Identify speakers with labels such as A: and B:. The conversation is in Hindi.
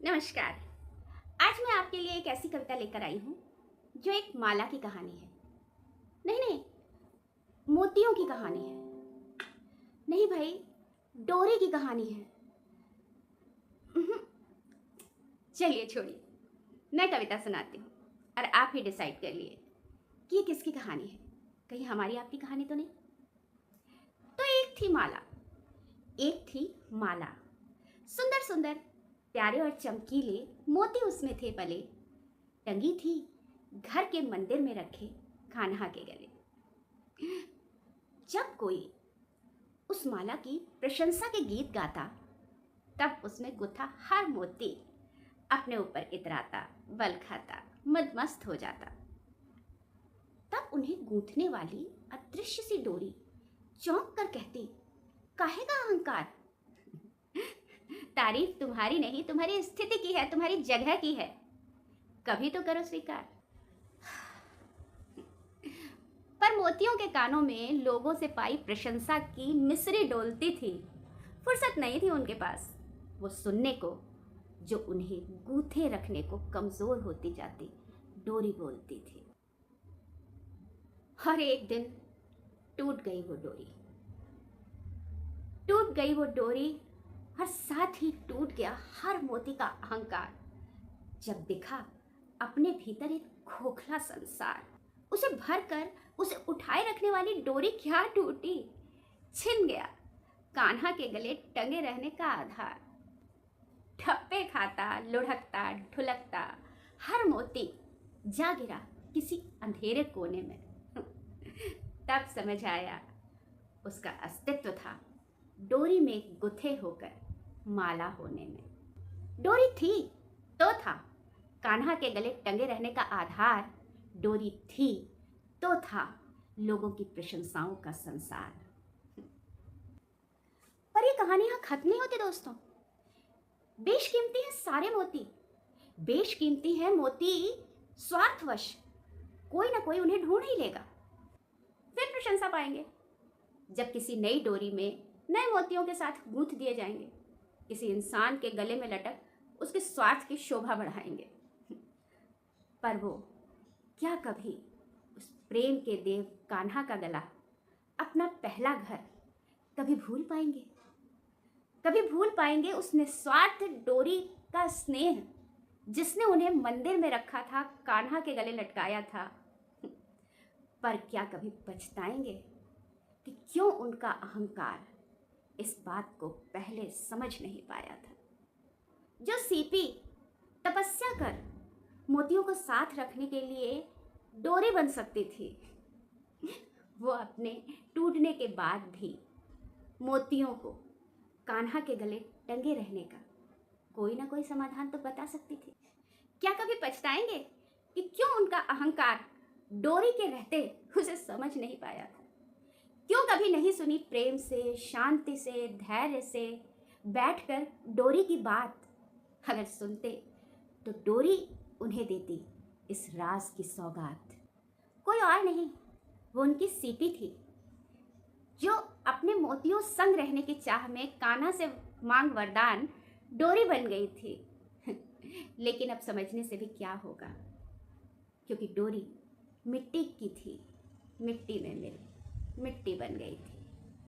A: नमस्कार। आज मैं आपके लिए एक ऐसी कविता लेकर आई हूँ जो एक माला की कहानी है। नहीं नहीं, मोतियों की कहानी है। नहीं भाई, डोरी की कहानी है। उहुं, चलिए छोड़िए, मैं कविता सुनाती हूँ और आप ही डिसाइड कर लिए कि ये किसकी कहानी है। कहीं हमारी आपकी कहानी तो नहीं। तो एक थी माला, एक थी माला। सुंदर सुंदर, प्यारे और चमकीले मोती उसमें थे पले। टंगी थी घर के मंदिर में रखे कान्हा के गले। जब कोई उस माला की प्रशंसा के गीत गाता, तब उसमें गुथा हर मोती अपने ऊपर इतराता, बल खाता, मदमस्त हो जाता। तब उन्हें गूंथने वाली अदृश्य सी डोरी चौंक कर कहती, काहे का अहंकार? तारीफ तुम्हारी नहीं, तुम्हारी स्थिति की है, तुम्हारी जगह की है। कभी तो करो स्वीकार। पर मोतियों के कानों में लोगों से पाई प्रशंसा की मिसरी डोलती थी। फुर्सत नहीं थी उनके पास वो सुनने को जो उन्हें गूथे रखने को कमजोर होती जाती डोरी बोलती थी। हर एक दिन टूट गई वो डोरी, टूट गई वो डोरी, और साथ ही टूट गया हर मोती का अहंकार। जब दिखा अपने भीतर एक खोखला संसार, उसे भरकर उसे उठाए रखने वाली डोरी क्या टूटी। छिन गया कान्हा के गले टंगे रहने का आधार। ठप्पे खाता, लुढ़कता, ढुलकता, हर मोती जा गिरा किसी अंधेरे कोने में। तब समझ आया उसका अस्तित्व था डोरी में गुथे होकर माला होने में। डोरी थी तो था कान्हा के गले टंगे रहने का आधार। डोरी थी तो था लोगों की प्रशंसाओं का संसार। पर ये कहानी यहां खत्म नहीं होती दोस्तों। बेशकीमती है सारे मोती, बेशकीमती है मोती स्वार्थवश। कोई ना कोई उन्हें ढूंढ ही लेगा, फिर प्रशंसा पाएंगे। जब किसी नई डोरी में नए मोतियों के साथ गूंथ दिए जाएंगे, किसी इंसान के गले में लटक उसके स्वार्थ की शोभा बढ़ाएंगे। पर वो क्या कभी उस प्रेम के देव कान्हा का गला, अपना पहला घर कभी भूल पाएंगे? कभी भूल पाएंगे उस निस्वार्थ डोरी का स्नेह जिसने उन्हें मंदिर में रखा था, कान्हा के गले लटकाया था? पर क्या कभी पछताएंगे कि क्यों उनका अहंकार इस बात को पहले समझ नहीं पाया था? जो सीपी तपस्या कर मोतियों को साथ रखने के लिए डोरी बन सकती थी, वो अपने टूटने के बाद भी मोतियों को कान्हा के गले टंगे रहने का कोई ना कोई समाधान तो बता सकती थी। क्या कभी पछताएंगे कि क्यों उनका अहंकार डोरी के रहते उसे समझ नहीं पाया था? क्यों कभी नहीं सुनी प्रेम से, शांति से, धैर्य से बैठकर डोरी की बात? अगर सुनते तो डोरी उन्हें देती इस राज की सौगात। कोई और नहीं, वो उनकी सीपी थी जो अपने मोतियों संग रहने की चाह में कान्हा से मांग वरदान डोरी बन गई थी। लेकिन अब समझने से भी क्या होगा, क्योंकि डोरी मिट्टी की थी, मिट्टी में मिल मिट्टी बन गई थी।